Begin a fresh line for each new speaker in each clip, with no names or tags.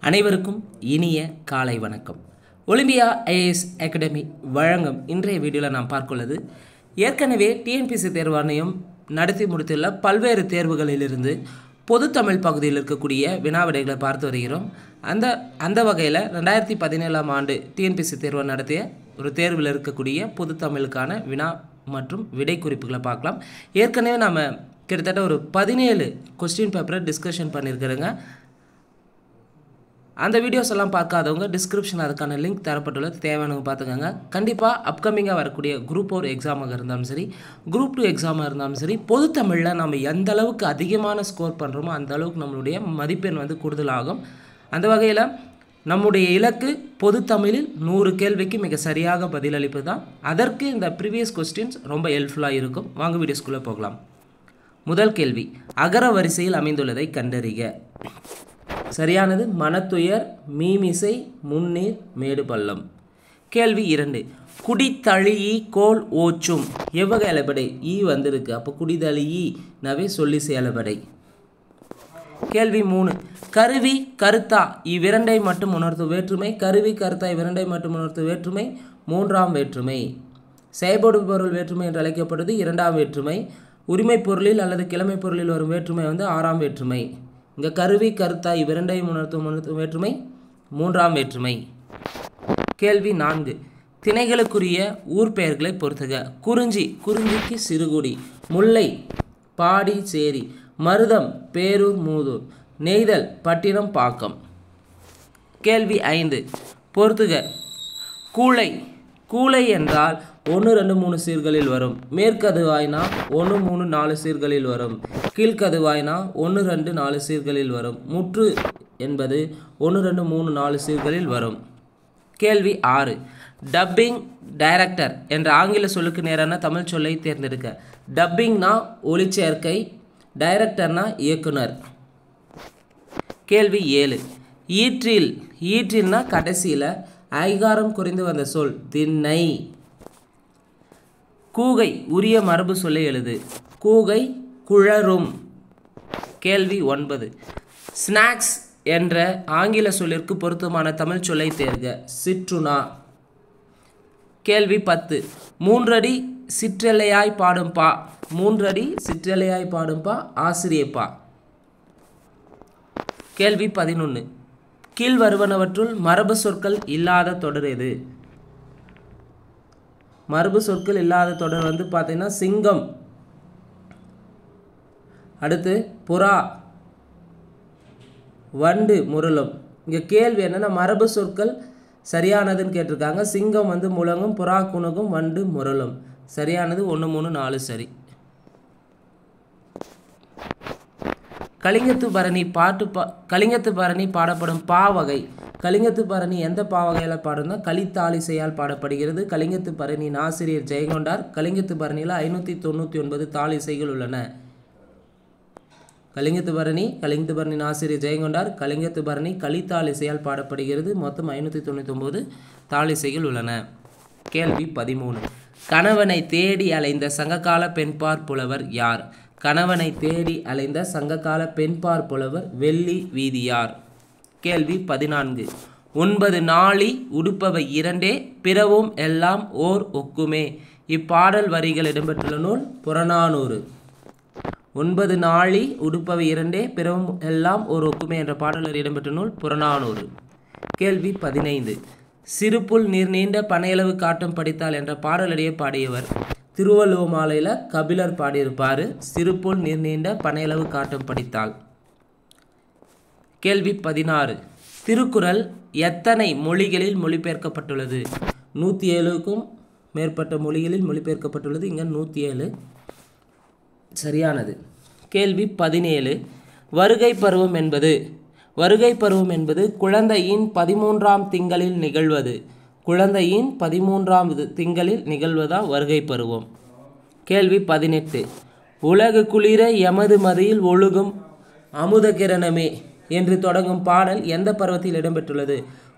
அனைவருக்கும் இனிய காலை வணக்கம். ஒலிம்பியா ஐஏஎஸ் அகாடமி வழங்கும் இன்றைய வீடியோவில் நாம் பார்க்குள்ளது ஏற்கனவே டிஎன்பிஎஸ்சி தேர்வாணையம் நடத்தி முடித்துள்ள பல்வேறு தேர்வுகளிலிருந்து பொது தமிழ் பகுதியில் இருக்கக்கூடிய வினாவிடைகளை பார்த்து வருகிறோம். அந்த வகையில் 2017ஆம் ஆண்டு டிஎன்பிஎஸ்சி தேர்வு நடத்திய ஒரு தேர்வில் இருக்கக்கூடிய பொது தமிழுக்கான வினா மற்றும் விடை குறிப்புகளை பார்க்கலாம். ஏற்கனவே நாம் கிட்டத்தட்ட ஒரு 17 கொஸ்டின் பேப்பரை டிஸ்கஷன் பண்ணியிருக்கிறோங்க. அந்த வீடியோஸ் எல்லாம் பார்க்காதவங்க டிஸ்கிரிப்ஷன் அதுக்கான லிங்க் தரப்பட்டுள்ளது, தேவையானவங்க பார்த்துக்கோங்க. கண்டிப்பாக அப்கமிங்காக வரக்கூடிய குரூப் 4 எக்ஸாமாக இருந்தாலும் சரி, குரூப் 2 எக்ஸாமாக இருந்தாலும் சரி, பொது தமிழில் நம்ம எந்த அளவுக்கு அதிகமான ஸ்கோர் பண்ணுறோமோ அந்த அளவுக்கு நம்மளுடைய மதிப்பெண் கூடுதலாகும். அந்த வகையில் நம்முடைய இலக்கு பொது தமிழில் 100 கேள்விக்கு மிக சரியாக பதிலளிப்பது தான். அதற்கு இந்த ப்ரீவியஸ் கொஸ்டின்ஸ் ரொம்ப ஹெல்ப்ஃபுல்லாக இருக்கும். வாங்க வீடியோஸ்குள்ளே போகலாம். முதல் கேள்வி, அகர வரிசையில் அமைந்துள்ளதை கண்டறிக. சரியானது மனத்துயர், மீமிசை, முன்னீர், மேடு பள்ளம். கேள்வி 2, குடித்தழியி கோல் ஓச்சும் எவ்வகை அளபடை? ஈ வந்திருக்கு, அப்போ குடிதழியி நவே சொல்லி செயலபடை. கேள்வி 3, கருவி கருத்தா இவ்விரண்டை மட்டும் உணர்த்து வேற்றுமை. கருவி கருத்தா இவ்விரண்டை மட்டும் உணர்த்து வேற்றுமை 3ஆம் வேற்றுமை. செயல்படு பொருள் வேற்றுமை என்று அழைக்கப்படுவது 2ஆம் வேற்றுமை. உரிமை பொருளில் அல்லது கிழமை பொருளில் வரும் வேற்றுமை 6ஆம் வேற்றுமை. இங்கே கருவி கருத்தா இவ்விரண்டையும் உணர்த்தும் வேற்றுமை 3ஆம் வேற்றுமை. கேள்வி 4, திணைகளுக்குரிய ஊர் பெயர்களை பொறுத்துக. குறிஞ்சி, குறிஞ்சிக்கு சிறுகுடி. முல்லை, பாடி, சேரி. மருதம், பேரூர், மூதூர். நெய்தல், பட்டினம், பாக்கம். கேள்வி 5, பொறுத்துக. கூளை, கூளை என்றால் 1, 2, 3 சீர்களில் வரும். மேற்கதுவாய்னா 1, 3, 4 சீர்களில் வரும். கீழ்கதுவாய்னா 1, 2, 4 சீர்களில் வரும். முற்று என்பது 1, 2, 3, 4 சீர்களில் வரும். கேள்வி 6, டப்பிங் டைரக்டர் என்ற ஆங்கில சொல்லுக்கு நேரான தமிழ் சொல்லை தேர்ந்தெடுக்க. டப்பிங்னா ஒளிச்சேர்க்கை, டைரக்டர்னா இயக்குனர். கேள்வி 7, ஈற்றில், ஈற்றில்னா கடைசியில் ஐகாரம் குறைந்து வந்த சொல் திண்ணை. கூகை, உரிய மரபு சொல்லை எழுது. கூகை குழரும். கேள்வி 9, ஸ்நாக்ஸ் என்ற ஆங்கில சொல்லிற்கு பொருத்தமான தமிழ் சொல்லை தேர்க. சிற்றுணா. கேள்வி 10, 3 அடி சிற்றெல்லையாய் பாடும் பா. 3 அடி சிற்றெல்லையாய் பாடும் பா ஆசிரியப்பா. கேள்வி 11, கீழ் வருவனவற்றுள் மரபு சொற்கள் இல்லாத தொடர் எது? மரபு சொற்கள் இல்லாத தொடர் பார்த்தீங்கன்னா சிங்கம், அடுத்து புறா, வண்டு, முரளும். இங்கே கேள்வி என்னன்னா மரபு சொற்கள் சரியானதுன்னு கேட்டிருக்காங்க. சிங்கம் முழங்கும், புறா குணுகும், வண்டு முரளும். சரியானது 1, 3, 4 சரி. கலிங்கத்து பரணி கலிங்கத்து பரணி பாடப்படும் பா வகை. கலிங்கத்து பரணி எந்த பா வகையில் பாடும்னா கலித்தாலிசையால் பாடப்படுகிறது. கலிங்கத்து பரணியின் ஆசிரியர் ஜெயங்கொண்டார். கலிங்கத்து பரணியில் 599 தாளிசைகள் உள்ளன. கலிங்கத்து பரணியின் ஆசிரியர் ஜெயங்கொண்டார். கலிங்கத்து பரணி கலித்தாலிசையால் பாடப்படுகிறது. மொத்தம் 599 தாளிசைகள் உள்ளன. கேள்வி 13, கணவனை தேடி அலைந்த சங்ககால பெண்பார் புலவர் யார்? கணவனை தேடி அலைந்த சங்ககால பெண்பார் புலவர் வெள்ளி வீதியார். கேள்வி 14, 9 நாளி உடுப்பவை இரண்டே பிறவும் எல்லாம் ஓர் ஒக்குமே. இப்பாடல் வரிகள் இடம்பெற்றுள்ள நூல் புறநானூறு. 9 நாளி உடுப்பவை இரண்டே பிறவும் எல்லாம் ஓர் ஒக்குமே என்ற பாடல் வரி இடம்பெற்ற நூல் புறநானூறு. கேள்வி 15, சிறுப்புல் நீர் நீண்ட பனையளவு காட்டும் படித்தால் என்ற பாடலடியை பாடியவர்? திருவள்ளுவ மாலையில் கபிலர் பாடியிருப்பார். சிறுப்புல் நீர் நீண்ட பனையளவு காட்டும் படித்தால். கேள்வி 16, திருக்குறள் எத்தனை மொழிகளில் மொழிபெயர்க்கப்பட்டுள்ளது? 107க்கும் மேற்பட்ட மொழிகளில் மொழிபெயர்க்கப்பட்டுள்ளது. இங்கே 107 சரியானது. கேள்வி 17, வருகை பருவம் என்பது? வருகை பருவம் என்பது குழந்தையின் 13ஆம் திங்களில் நிகழ்வது. குழந்தையின் 13ஆம் திங்களில் நிகழ்வதா வருகை பருவம். கேள்வி 18, உலகு குளிர எமது மதியில் ஒழுகும் அமுத கிரணமே என்று தொடங்கும் பாடல் எந்த பருவத்தில் இடம்பெற்றுள்ளது?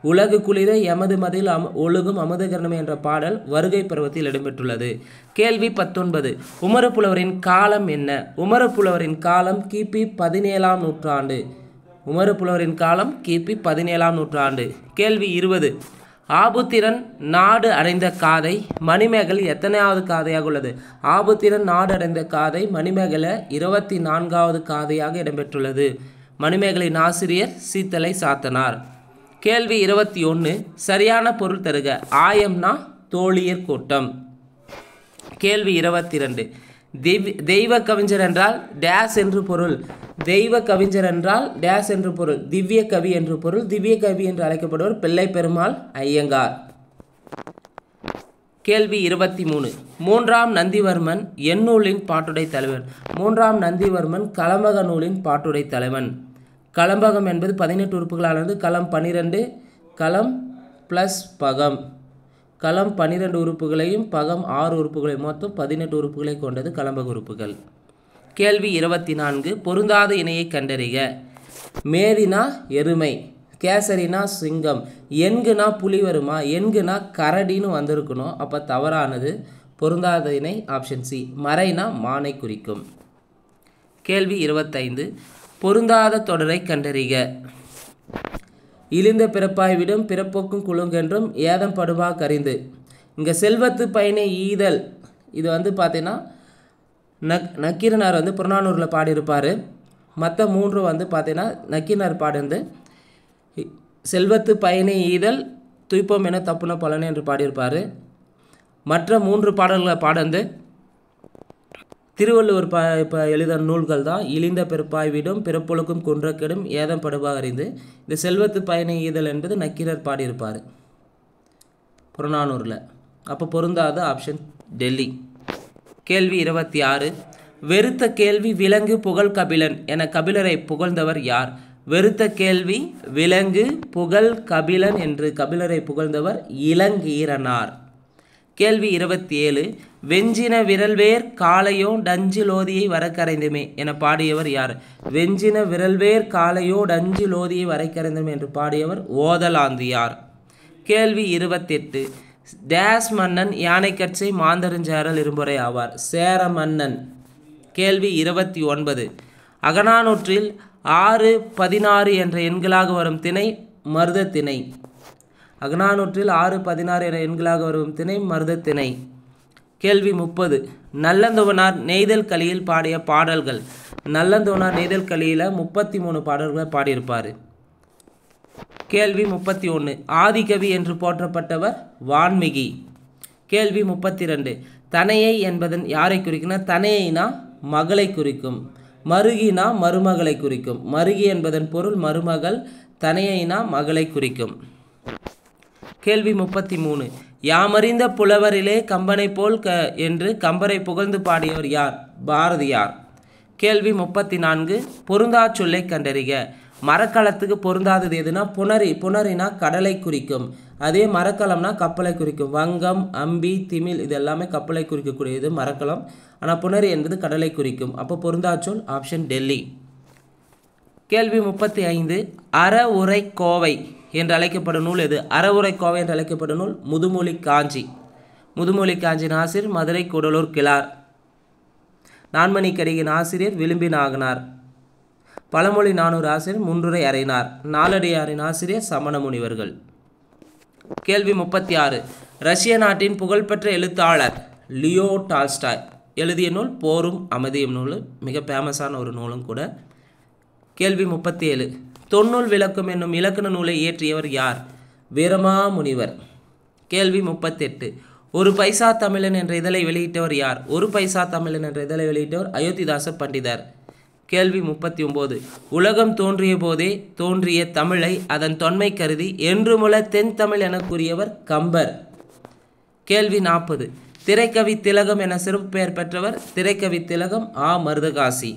உலகு குளிர எமது மதியில் ஒழுகும் அமுத கிரணமே என்ற பாடல் வருகை பருவத்தில் இடம்பெற்றுள்ளது. கேள்வி 19, உமரப்புலவரின் காலம் என்ன? உமரப்புலவரின் காலம் கிபி 17ஆம் நூற்றாண்டு. உமறு புலவரின் காலம் கிபி 17ஆம் நூற்றாண்டு. கேள்வி 20. ஆபுத்திரன் நாடு அடைந்த காதை மணிமேகலை எத்தனையாவது காதையாக உள்ளது? ஆபுத்திரன் நாடு அடைந்த காதை மணிமேகலை 24வது காதையாக இடம்பெற்றுள்ளது. மணிமேகலையின் ஆசிரியர் சீத்தலை சாத்தனார். கேள்வி 21. சரியான பொருள் தருக. ஆயம்னா தோழியர் கூட்டம். கேள்வி 22. தெய்வ கவிஞர் என்றால் டேஸ் என்று பொருள். தெய்வ கவிஞர் என்றால் டேஸ் என்று பொருள். திவ்ய கவி என்று பொருள். திவ்ய கவி என்று அழைக்கப்படுவர் பிள்ளை பெருமாள் ஐயங்கார். கேள்வி 23. 3ஆம் நந்திவர்மன் எந்நூலின் பாட்டுடை தலைவன்? 3ஆம் நந்திவர்மன் கலம்பக நூலின் பாட்டுடை தலைவன். கலம்பகம் என்பது 18 உறுப்புகளானது. களம் 12, களம் ப்ளஸ் பகம். களம் 12 உறுப்புகளையும் பகம் 6 உறுப்புகளையும் மொத்தம் 18 உறுப்புகளை கொண்டது கலம்பக உறுப்புகள். கேள்வி 24. பொருந்தாத இணையை கண்டறிக. மேதினா எருமை, கேசரினா சிங்கம், என்குனா புலி வருமா? என்குனா கரடின்னு வந்திருக்கணும், அப்போ தவறானது. பொருந்தாத இணை ஆப்ஷன் சி. மறைனா மானை குறிக்கும். கேள்வி 25. பொருந்தாத தொடரை கண்டறிக. இழிந்த பிறப்பாய் விடும் பிறப்போக்கும் குழுங்கென்றும் ஏதம் படுவா கரிந்து. இங்கே செல்வத்து பயனை ஈதல் இது வந்து பார்த்தீங்கன்னா நக்கீரனார் வந்து புறநானூரில் பாடியிருப்பார். மற்ற 3 வந்து பார்த்தீங்கன்னா நக்கீரனார் பாடிருந்து செல்வத்து பயனை ஈதல் துய்ப்போம் என தப்புன பலனை என்று பாடியிருப்பார். மற்ற 3 பாடல்களை பாடந்து திருவள்ளுவர் இப்போ எழுதின நூல்கள் தான். இழிந்த பிறப்பாய் விடும் பிறப்பொழுக்கும் குன்றக்கெடும் ஏதம் படுவா அறிந்து. இந்த செல்வத்து பயனை ஈதல் என்பது நக்கீரர் பாடியிருப்பார் புறநானூரில். அப்போ பொருந்தாத ஆப்ஷன் டெல்லி. கேள்வி 26. வெறுத்த கேள்வி விலங்கு புகழ் கபிலன் என கபிலரை புகழ்ந்தவர் யார்? வெறுத்த கேள்வி விலங்கு புகழ் கபிலன் என்று கபிலரை புகழ்ந்தவர் இளங்கீரனார். கேள்வி 27. வெஞ்சின விரல்வேர் காளையோ டஞ்சிலோதியை வரக்கரைந்துமே என பாடியவர் யார்? வெஞ்சின விரல்வேர் காளையோ டஞ்சிலோதியை வரக்கரைந்துமே என்று பாடியவர் ஓதலாந்தியார். கேள்வி 28. டேஸ் மன்னன் யானைக்கட்சை மாந்தருஞ்சாரல் இரும்புரை ஆவார்? சேர மன்னன். கேள்வி 29. அகநானூற்றில் 6, 16 என்ற எண்களாக வரும் திணை மருத திணை. அகநானூற்றில் 6, 16 என்ற எண்களாக வரும் திணை மருத திணை. கேள்வி 30. நல்லந்தோவனார் நெய்தல் கலியில் பாடிய பாடல்கள். நல்லந்தோவனார் நெய்தல் கலியில் 33 பாடல்களை பாடியிருப்பார். கேள்வி 31. ஆதிகவி என்று போற்றப்பட்டவர் வான்மிகி. கேள்வி 32. தனையை என்பதன் யாரை குறிக்குன்னா தனையினா மகளை குறிக்கும். மருகினா மருமகளை குறிக்கும். மருகி என்பதன் பொருள் மருமகள். தனையினா மகளை குறிக்கும். கேள்வி 33. யாமறிந்த புலவரிலே கம்பனை போல் என்று கம்பரை புகழ்ந்து பாடியவர் யார்? பாரதியார். கேள்வி 34. பொருந்தா சொல்லை கண்டறிக. மரக்கலத்துக்கு பொருந்தாதது எதுனா புணரி. புணரினா கடலை குறிக்கும். அதே மரக்கலம்னா கப்பலை குறிக்கும். வங்கம், அம்பி, திமில் இது எல்லாமே கப்பலை குறிக்கக்கூடியது மரக்கலம். ஆனால் புணரி என்பது கடலை குறிக்கும். அப்போ பொருந்தா சொல் ஆப்ஷன் டெல்லி. கேள்வி 35. அற உரை கோவை என்று அழைக்கப்படும் நூல் எது? அறவுரை கோவை என்று அழைக்கப்படும் நூல் முதுமொழி காஞ்சி. முதுமொழி காஞ்சியின் ஆசிரியர் மதுரை கூடலூர் கிழார். நான்மணிக்கடியின் ஆசிரியர் விளிம்பி நாகனார். பழமொழி 400 ஆசிரியர் முன்றுரை அறையினார். நாலடியாரின் ஆசிரியர் சமண முனிவர்கள். கேள்வி 36. ரஷ்ய நாட்டின் புகழ்பெற்ற எழுத்தாளர் லியோ டால்ஸ்டாய் எழுதிய நூல் போரும் அமைதியும் நூல். மிக ஃபேமஸான ஒரு நூலும் கூட. கேள்வி 37. தொன்னூல் விளக்கம் என்னும் இலக்கண நூலை இயற்றியவர் யார்? வீரமாமுனிவர். கேள்வி 38. ஒரு பைசா தமிழன் என்ற இதழை வெளியிட்டவர் யார்? ஒரு பைசா தமிழன் என்ற இதழை வெளியிட்டவர் அயோத்திதாச பண்டிதர். கேள்வி 39. உலகம் தோன்றிய போதே தோன்றிய தமிழை அதன் தொன்மை கருதி என்றுமுல தென் தமிழ் என கூறியவர் கம்பர். கேள்வி 40. திரைக்கவி திலகம் என சிறப்பு பெயர் பெற்றவர் திரைக்கவி திலகம் ஆ மருதகாசி.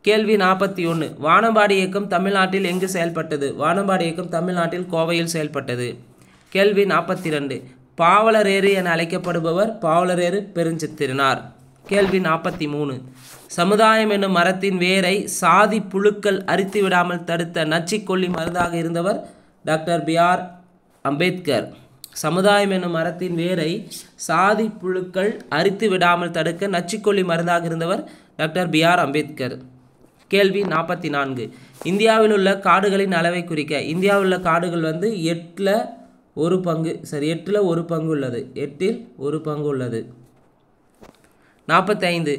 கேள்வி 41. வானம்பாடி இயக்கம் தமிழ்நாட்டில் எங்கு செயல்பட்டது? வானம்பாடி இயக்கம் தமிழ்நாட்டில் கோவையில் செயல்பட்டது. கேள்வி 42. பாவலரேறு என அழைக்கப்படுபவர் பாவலரேறு பெருஞ்சித்திரனார். கேள்வி 43. சமுதாயம் என்னும் மரத்தின் வேரை சாதி புழுக்கள் அரித்து விடாமல் தடுத்த நச்சிக்கொல்லி மருந்தாக இருந்தவர் டாக்டர் பி.ஆர். அம்பேத்கர். சமுதாயம் என்னும் மரத்தின் வேரை சாதி புழுக்கள் அரித்து விடாமல் தடுக்க நச்சிக்கொல்லி மருந்தாக இருந்தவர் டாக்டர் பி.ஆர். அம்பேத்கர். கேள்வி 44. இந்தியாவில் உள்ள காடுகளின் அளவை குறிக்க. இந்தியாவில் உள்ள காடுகள் வந்து 8ல் 1 பங்கு, சரி 8ல் 1 பங்கு உள்ளது, 8ல் 1 பங்கு உள்ளது. 45.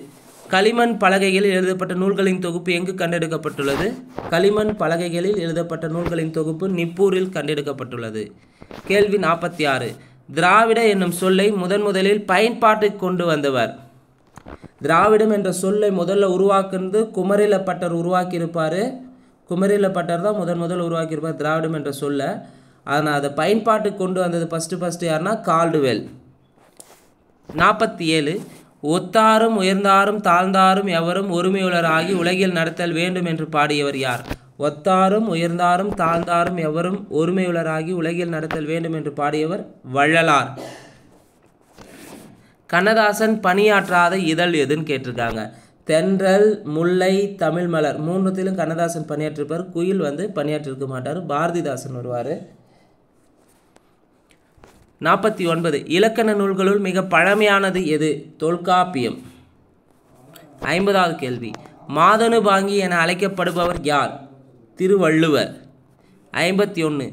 களிமண் பலகைகளில் எழுதப்பட்ட நூல்களின் தொகுப்பு எங்கு கண்டெடுக்கப்பட்டுள்ளது? களிமண் பலகைகளில் எழுதப்பட்ட நூல்களின் தொகுப்பு நிப்பூரில் கண்டெடுக்கப்பட்டுள்ளது. கேள்வி 46. திராவிட என்னும் சொல்லை முதலில் பயன்பாட்டுக்கு கொண்டு வந்தவர். திராவிடம் என்ற சொல்லை முதல்ல உருவாக்குறது குமரிலப்பட்டர் உருவாக்கியிருப்பார். குமரிலப்பட்டர் தான் முதல் உருவாக்கியிருப்பார் திராவிடம் என்ற சொல்லை. ஆனால் அதை பயன்பாட்டுக்கு கொண்டு வந்தது ஃபஸ்ட்டு யாருன்னா கால்டுவெல். 47. ஒத்தாரும் உயர்ந்தாரும் தாழ்ந்தாரும் எவரும் ஒருமையுள்ளராகி உலகில் நடத்தல் வேண்டும் என்று பாடியவர் யார்? ஒத்தாரும் உயர்ந்தாரும் தாழ்ந்தாரும் எவரும் ஒருமையுள்ளராகி உலகில் நடத்தல் வேண்டும் என்று பாடியவர் வள்ளலார். கண்ணதாசன் பணியாற்றாத இதழ் எதுன்னு கேட்டிருக்காங்க. தென்றல், முல்லை, தமிழ் மலர், மூணுத்திலும் கண்ணதாசன் பணியாற்றிருப்பார். குயில் வந்து பணியாற்றிருக்க மாட்டார். பாரதிதாசன் வருவார். 49. இலக்கண நூல்களுள் மிக பழமையானது எது? தொல்காப்பியம். 50வது கேள்வி. மாதனுபாங்கி என அழைக்கப்படுபவர் யார்? திருவள்ளுவர். 51.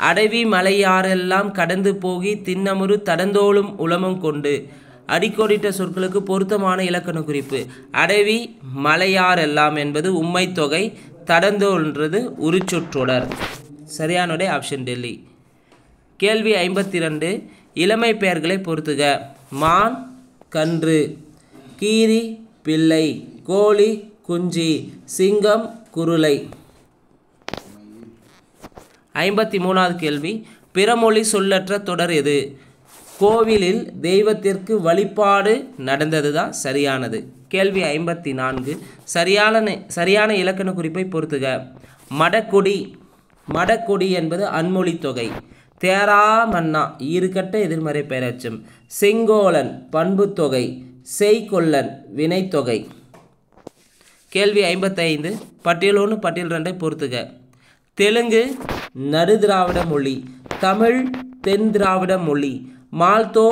அடவி மலையாரெல்லாம் கடந்து போகி திண்ணமுறு தடந்தோளும் உளமும் கொண்டு. அடிக்கோடிட்ட சொற்களுக்கு பொருத்தமான இலக்கண குறிப்பு. அடவி மலையாரெல்லாம் என்பது உம்மை தொகை, தடந்தோள்ன்றது உரிச்சொற்றொடர். சரியானோட ஆப்ஷன் டெல்லி. கேள்வி 52. இளமை பெயர்களை பொறுத்துக. மான், கன்று, கீரி, பிள்ளை, கோழி, குஞ்சி, சிங்கம், குருளை. 53வது கேள்வி. பிறமொழி சொல்லற்ற தொடர் எது? கோவிலில் தெய்வத்திற்கு வழிபாடு நடந்தது தான் சரியானது. கேள்வி 54. சரியான இலக்கண குறிப்பை பொறுத்துக. மடக்கொடி. மடக்கொடி என்பது அன்மொழி தொகை. தேரா மன்னா ஈறுகட்ட எதிர்மறை பெயரச்சம். செங்கோலன் பண்பு தொகை. செய்கொல்லன் வினைத்தொகை. கேள்வி 55. பட்டியல் 1 பட்டியல் 2 பொறுத்துக. தெலுங்கு நடுதிராவிட மொழி, தமிழ் தென் திராவிட மொழி, மால்தோ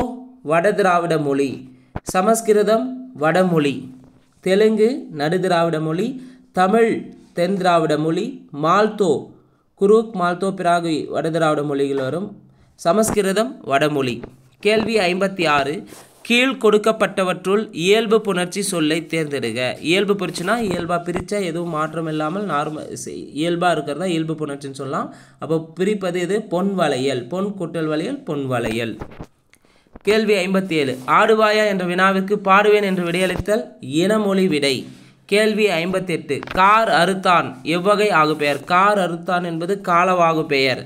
வட திராவிட மொழி, சமஸ்கிருதம் வடமொழி. தெலுங்கு நடுதிராவிட மொழி, தமிழ் தென் திராவிட மொழி, மால்தோ குரூக் மால்தோ பிராகு வடதிராவிட மொழிகள் வரும், சமஸ்கிருதம் வடமொழி. கேள்வி 56. கீழ் கொடுக்கப்பட்டவற்றுள் இயல்பு புணர்ச்சி சொல்லை தேர்ந்தெடுக. இயல்பு புணர்ச்சினா இயல்பாக பிரித்தா எதுவும் மாற்றம் இல்லாமல் இயல்பாக இருக்கிறதா இயல்பு புணர்ச்சின்னு சொல்லலாம். அப்போ பிரிப்பது இது பொன் வளையல், பொன் கூட்டல் வளையல், பொன் வளையல். கேள்வி 57. ஆடுவாயா என்ற வினாவிற்கு பாடுவேன் என்று விடையளித்தல் இனமொழி விடை. கேள்வி 58. கார் அறுத்தான் எவ்வகை ஆகு பெயர்? கார் அறுத்தான் என்பது காலவாகு பெயர்.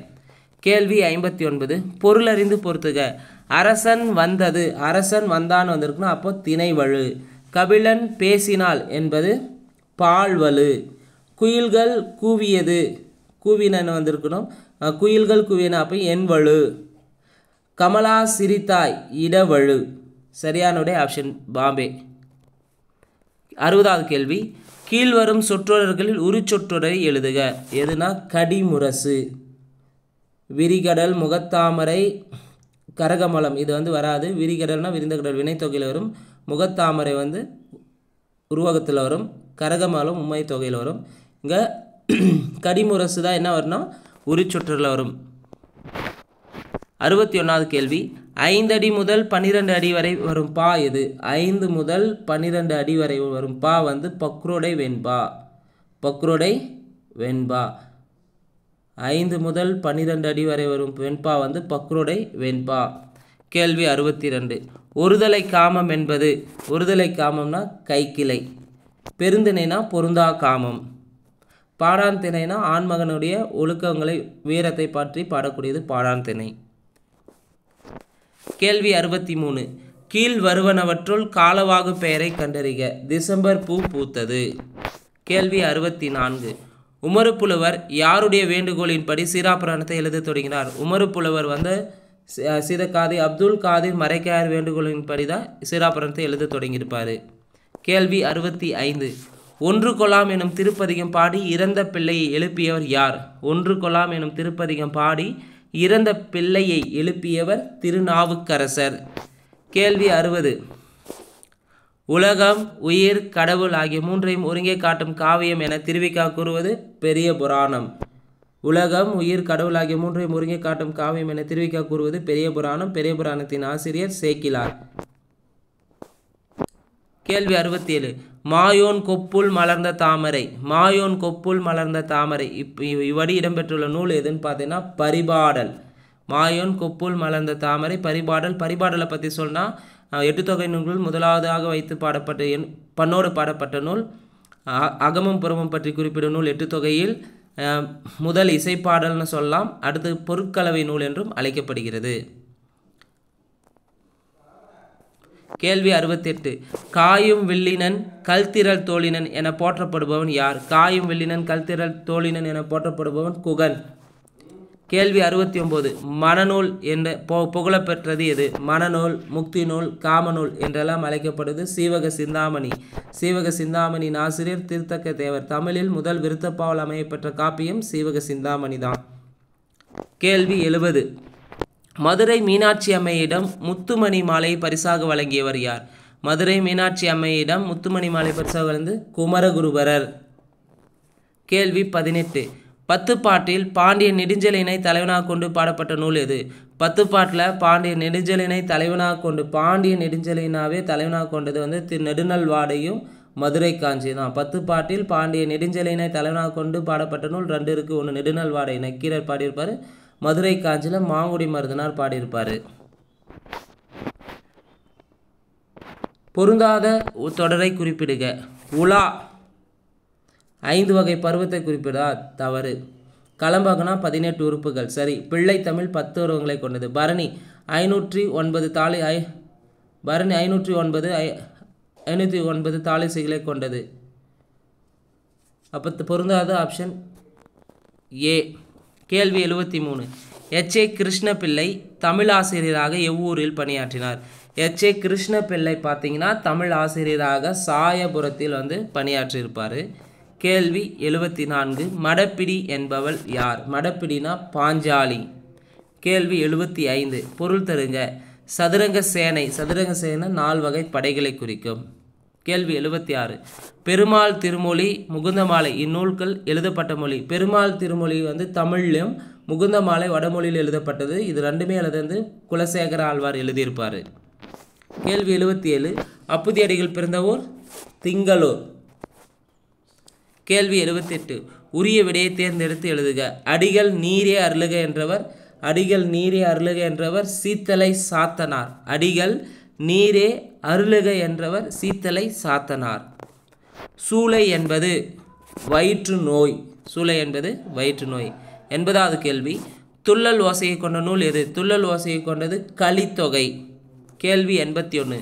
கேள்வி 59. பொருளறிந்து பொறுத்துக. அரசன் வந்தது, அரசன் வந்தான் வந்திருக்குன்னா அப்போ திணைவழு. கபிலன் பேசினாள் என்பது பால்வலு. குயில்கள் கூவியது, கூவினன் வந்திருக்கணும், குயில்கள் கூவியன அப்போ என்வழு. கமலா சிரித்தாய் இடவழு. சரியானுடைய ஆப்ஷன் பாம்பே. 60வது கேள்வி. கீழ்வரும் சொற்றொடர்களில் உரிச்சொற்றொடரை எழுதுக. எதுனா கடிமுரசு, விரிகடல், முகத்தாமரை, கரகமலம் இது வந்து வராது. விரிகடல்னா விரிந்த கடல் வினைத்தொகையில் வரும். முகத்தாமரை வந்து உருவகத்தில் வரும். கரகமலம் உண்மை தொகையில் வரும். இங்கே கடிமுரசு தான் என்ன வரும்னா உரிச்சொற்றரில் வரும். 61வது கேள்வி. 5 அடி முதல் 12 அடி வரை வரும் பா எது? 5 முதல் 12 அடி வரை வரும் பா வந்து பக்ரோடை வெண்பா. பக்ரோடை வெண்பா. 5 முதல் 12 அடி வரை வரும் வெண்பா வந்து பக்ரோடை வெண்பா. கேள்வி 62. ஒருதலை காமம் என்பது? ஒருதலை காமம்னா கைக்கிளை. பெருந்திணைனா பொருந்தா காமம். பாடான் திணைனா ஆண்மகனுடைய ஒழுக்கங்களை வீரத்தை பற்றி பாடக்கூடியது பாடான் திணை. கேள்வி 63. கீழ் வருவனவற்றுள் காலவாகு பெயரை கண்டறிக. டிசம்பர் பூ பூத்தது. கேள்வி 64. உமறு புலவர் யாருடைய வேண்டுகோளின்படி சீராபுராணத்தை எழுத தொடங்கினார்? உமறு புலவர் வந்து சீதக்காதி அப்துல் காதிர் மரைக்காயர் வேண்டுகோளின்படி தான் சீராபுராணத்தை எழுத தொடங்கியிருப்பார். கேள்வி 65. ஒன்று கொலாம் எனும் திருப்பதிகம் பாடி இறந்த பிள்ளையை எழுப்பியவர் யார்? ஒன்று கொலாம் எனும் திருப்பதிகம் பாடி இறந்த பிள்ளையை எழுப்பியவர் திருநாவுக்கரசர். கேள்வி 60. உலகம், உயிர், கடவுள் ஆகிய மூன்றையும் ஒருங்கே காட்டும் காவியம் என திருவிக்கா கூறுவது பெரிய புராணம். உலகம், உயிர், கடவுள் ஆகிய மூன்றையும் ஒருங்கே காட்டும் காவியம் என திருவிக்கா கூறுவது பெரிய புராணம். பெரிய புராணத்தின் ஆசிரியர் சேக்கிலார். கேள்வி 67. மாயோன் கொப்புள் மலர்ந்த தாமரை. மாயோன் கொப்புள் மலர்ந்த தாமரை இவ்வடி இடம்பெற்றுள்ள நூல் எதுன்னு பார்த்தீங்கன்னா பரிபாடல். மாயோன் கொப்புள் மலர்ந்த தாமரை பரிபாடல். பரிபாடலை பற்றி சொன்னால் 8 தொகை நூல்கள் முதலாவதாக வைத்து பாடப்பட்ட பண்ணோடு பாடப்பட்ட நூல். அகமும் புறமும் பற்றி குறிப்பிடும் நூல் 8 தொகையில் முதல் இசைப்பாடல்னு சொல்லலாம். அடுத்து பொருட்கலவை நூல் என்றும் அழைக்கப்படுகிறது. கேள்வி 68. காயும் வில்லினன் கல்திரள் தோழினன் என போற்றப்படுபவன் யார்? காயும் வில்லினன் கல்திரள் தோழினன் என போற்றப்படுபவன் குகன். கேள்வி 69. மனநூல் என்ற புகழப்பெற்றது எது? மனநூல், முக்தி நூல், காமநூல் என்றெல்லாம் அழைக்கப்படுவது சீவக சிந்தாமணி. சீவக சிந்தாமணியின் ஆசிரியர் திருத்தக்க தேவர். தமிழில் முதல் விருத்தப்பாவல் அமையப்பெற்ற காப்பியம் சீவக சிந்தாமணி தான். கேள்வி 70. மதுரை மீனாட்சி அம்மையிடம் முத்துமணி மாலை பரிசாக வழங்கியவர் யார்? மதுரை மீனாட்சி அம்மையிடம் முத்துமணி மாலை பரிசாக வழங்கு குமரகுருபரர். கேள்வி 18. 10 பாட்டில் பாண்டிய நெடுஞ்செழியனை தலைவனாக கொண்டு பாடப்பட்ட நூல் எது? 10 பாட்டில் பாண்டிய நெடுஞ்செழியனை தலைவனாக கொண்டு பாண்டிய நெடுஞ்செழியனாவே தலைவனாக கொண்டது நெடுநல்வாடையும் மதுரை காஞ்சி தான். 10 பாட்டில் பாண்டிய நெடுஞ்செழியனை தலைவனாக கொண்டு பாடப்பட்ட நூல் 2 இருக்குது. ஒன்று நெடுநல்வாடை நக்கீரர் பாடியிருப்பார். மதுரை காஞ்சியில் மாங்குடி மருதனார் பாடியிருப்பார். பொருந்தாத தொடரை குறிப்பிடுக. உலா 5 வகை பருவத்தை குறிப்பிடா தவறு. களம்பகனா 18 உறுப்புகள் சரி. பிள்ளை தமிழ் 10 உருவங்களை கொண்டது. பரணி 509 தாளி பரணி 509 தாளிசைகளை கொண்டது. அப்போ பொருந்தாத ஆப்ஷன் ஏ. கேள்வி 73. எச். ஏ. கிருஷ்ணபிள்ளை தமிழ் ஆசிரியராக எவ்வூரில் பணியாற்றினார்? எச். ஏ. கிருஷ்ணபிள்ளை பார்த்தீங்கன்னா தமிழ் ஆசிரியராக சாயபுரத்தில் பணியாற்றியிருப்பார். கேள்வி 74. மடப்பிடி என்பவள் யார்? மடப்பிடினா பாஞ்சாலி. கேள்வி 75. பொருள் தருங்க. சதுரங்க சேனை. சதுரங்க சேனை 4 வகை படைகளை குறிக்கும். கேள்வி 76. பெருமாள் திருமொழி, முகுந்தமாலை இந்நூல்கள் எழுதப்பட்ட மொழி. பெருமாள் திருமொழி தமிழ்லையும், முகுந்தமாலை வடமொழியில் எழுதப்பட்டது. இது ரெண்டுமே எழுது குலசேகர ஆழ்வார் எழுதியிருப்பார். கேள்வி 77. அப்புதியடிகள் பிறந்த ஊர் திங்களூர். கேள்வி 78. உரிய விடையை தேர்ந்தெடுத்து எழுதுக. அடிகள் நீரே அருளுக என்றவர் அடிகள் நீரே அருளுக என்றவர் சீத்தலை சாத்தனார். அடிகள் நீரே அருளுக என்றவர் சீத்தலை சாத்தனார். சூளை என்பது வயிற்று நோய். சூளை என்பது வயிற்று நோய். 80வது கேள்வி. துள்ளல் ஓசையை கொண்ட நூல் எது? துள்ளல் ஓசையை கொண்டது கலித்தொகை. கேள்வி 81.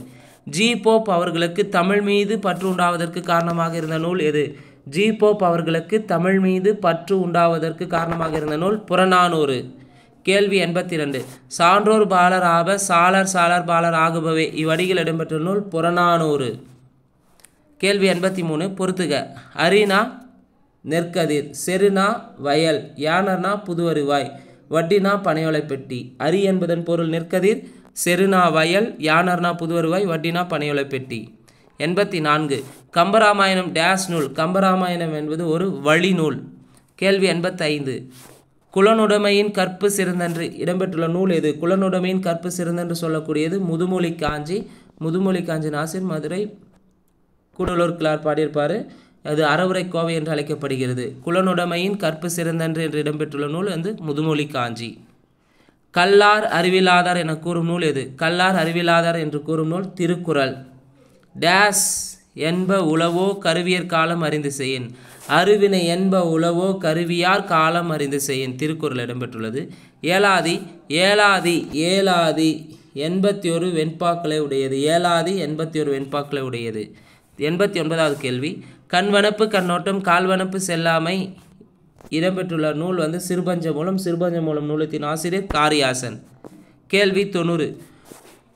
ஜி. போப் அவர்களுக்கு தமிழ் மீது பற்று உண்டாவதற்கு காரணமாக இருந்த நூல் எது? ஜி. போப் அவர்களுக்கு தமிழ் மீது பற்று உண்டாவதற்கு காரணமாக இருந்த நூல் புறநானூறு. கேள்வி 82. சான்றோர் பாலர் ஆப சாலர் சாலர் பாலர் ஆகுபவே இவ்வடிகள் இடம்பெற்ற நூல் புறநானூறு. கேள்வி 83. பொறுத்துக. அரினா நெற்கதிர், செருனா வயல், யானர்னா புதுவருவாய், வட்டினா பனையோலை பெட்டி. அரி என்பதன் பொருள் நெற்கதிர், செருனா வயல், யானர்னா புதுவருவாய், வட்டினா பனையோலை பெட்டி. 84. கம்பராமாயணம் டேஸ் நூல். கம்பராமாயணம் என்பது ஒரு வழி நூல். கேள்வி 85. குலனுடைமையின் கற்பு சிறந்தன்று இடம்பெற்றுள்ள நூல் எது? குலனுடைமையின் கற்பு சிறந்தன்று சொல்லக்கூடியது முதுமொழி காஞ்சி. முதுமொழி காஞ்சின் ஆசிரியர் மதுரை கூடலூர் கிளார் பாடியிருப்பார். அது அறவுரை கோவை என்று அழைக்கப்படுகிறது. குலனுடைமையின் கற்பு சிறந்தன்று என்று இடம்பெற்றுள்ள நூல் முதுமொழி காஞ்சி. கல்லார் அறிவிலாதார் என கூறும் நூல் எது? கல்லார் அறிவிலாதார் என்று கூறும் நூல் திருக்குறள். டேஸ் என்ப உளவோ கருவியர் காலம் அறிந்து செய்யின். அருவினை என்ப உளவோ கருவியார் காலம் அறிந்து செய்யின். திருக்குறள் இடம்பெற்றுள்ளது. ஏலாதி 81 வெண்பாக்களை உடையது. ஏலாதி 81 வெண்பாக்களை உடையது. 89வது கேள்வி. கண்வனப்பு கண்ணோட்டம் கால்வனப்பு செல்லாமை இடம்பெற்றுள்ள நூல் சிறுபஞ்ச மூலம். சிறுபஞ்ச மூலம் நூலத்தின் ஆசிரியர் காரியாசன். கேள்வி 90.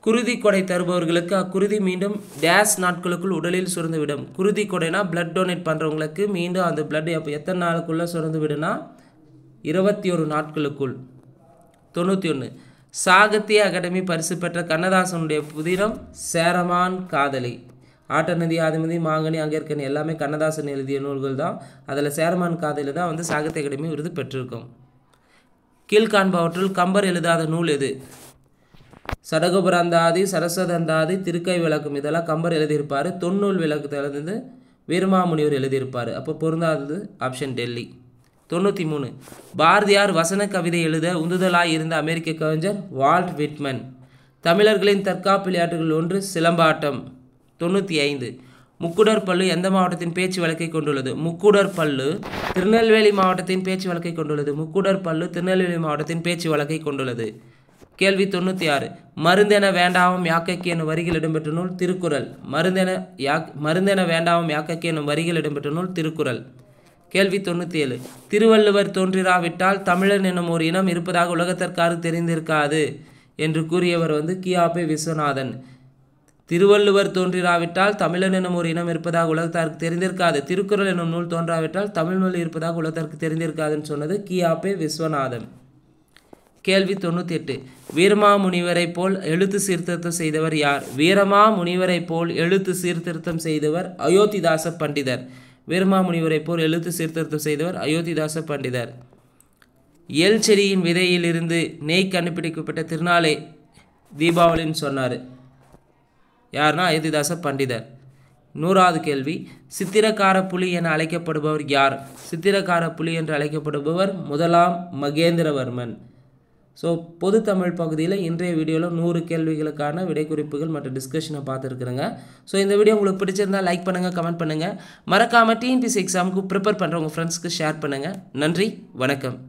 குருதி கொடை தருபவர்களுக்கு அக்குருதி மீண்டும் டேஸ் நாட்களுக்குள் உடலில் சுரந்து விடும். குருதி கொடைனா பிளட் டொனேட் பண்ணுறவங்களுக்கு மீண்டும் அந்த பிளட் அப்போ எத்தனை நாளுக்குள்ளே சுரந்து விடுனா 21 நாட்களுக்குள். 91. சாகித்ய அகாடமி பரிசு பெற்ற கண்ணதாசனுடைய புதினம் சேரமான் காதலி. ஆட்டநதி, ஆதிமதி, மாங்கனி, அங்கேற்கனி எல்லாமே கண்ணதாசன் எழுதிய நூல்கள் தான். அதில் சேரமான் காதையில் தான் வந்து சாகித்ய அகாடமி விருது பெற்றிருக்கும். கீழ்காண்பவற்றுள் கம்பர் எழுதாத நூல் எது? சடகோபுராந்தாதி, சரஸ்வதந்தாதி, திருக்கை விளக்கம் இதெல்லாம் கம்பர் எழுதியிருப்பார். தொன்னூல் விளக்கத்தை எழுந்து வீரமாமுனிவர் எழுதியிருப்பார். அப்போ பொருந்தாதது ஆப்ஷன் டெல்லி. 93. பாரதியார் வசன கவிதை எழுத உந்துதலாய் இருந்த அமெரிக்க கவிஞர் வால்ட் விட்மன். தமிழர்களின் தற்காப்பு விளையாட்டுகள் ஒன்று சிலம்பாட்டம். 95. முக்குடர் பள்ளு எந்த மாவட்டத்தின் பேச்சு வழக்கை கொண்டுள்ளது? முக்குடர் பள்ளு திருநெல்வேலி மாவட்டத்தின் பேச்சு வழக்கை கொண்டுள்ளது. முக்குடர் பள்ளு திருநெல்வேலி மாவட்டத்தின் பேச்சு வழக்கை கொண்டுள்ளது. கேள்வி 96. மருந்தென வேண்டாமம் யாக்கைக்கு என்னும் வரிகள் இடம்பெற்ற நூல் திருக்குறள். மருந்தென வேண்டாமம் யாக்கைக்கு என்னும் வரிகள் இடம்பெற்ற நூல் திருக்குறள். கேள்வி 97. திருவள்ளுவர் தோன்றிராவிட்டால் தமிழன் என்னும் ஒரு இனம் இருப்பதாக உலகத்திற்காரு தெரிந்திருக்காது என்று கூறியவர் வந்து கியாபே விஸ்வநாதன். திருவள்ளுவர் தோன்றிராவிட்டால் தமிழன் என்னும் ஒரு இனம் இருப்பதாக உலகத்தாருக்கு தெரிந்திருக்காது, திருக்குறள் என்னும் நூல் தோன்றாவிட்டால் தமிழ் மொழி இருப்பதாக உலகத்திற்கு தெரிந்திருக்காதுன்னு சொன்னது கியாபே விஸ்வநாதன். கேள்வி 98. வீரமாமுனிவரை போல் எழுத்து சீர்திருத்தம் செய்தவர் யார்? வீரமாமுனிவரை போல் எழுத்து சீர்திருத்தம் செய்தவர் அயோத்திதாச பண்டிதர். வீரமாமுனிவரை போல் எழுத்து சீர்திருத்தம் செய்தவர் அயோத்திதாச பண்டிதர். எல் செடியின் விதையில் இருந்து நெய் கண்டுபிடிக்கப்பட்ட திருநாளே தீபாவளின்னு சொன்னார். யாருன்னா அயோத்திதாச பண்டிதர். 100வது கேள்வி. சித்திரக்கார புலி என அழைக்கப்படுபவர் யார்? சித்திரக்கார புலி என்று அழைக்கப்படுபவர் முதலாம் மகேந்திரவர்மன். ஸோ பொது தமிழ் பகுதியில் இன்றைய வீடியோவில் 100 கேள்விகளுக்கான விடைக்குறிப்புகள் மற்றும் டிஸ்கஷனை பார்த்துருக்குறேங்க. ஸோ இந்த வீடியோ உங்களுக்கு பிடிச்சிருந்தால் லைக் பண்ணுங்கள், கமெண்ட் பண்ணுங்கள். மறக்காமல் டிஎன்பிஎஸ்சி எக்ஸாமுக்கு ப்ரிப்பேர் பண்ணுற உங்கள் ஃப்ரெண்ட்ஸ்க்கு ஷேர் பண்ணுங்கள். நன்றி, வணக்கம்.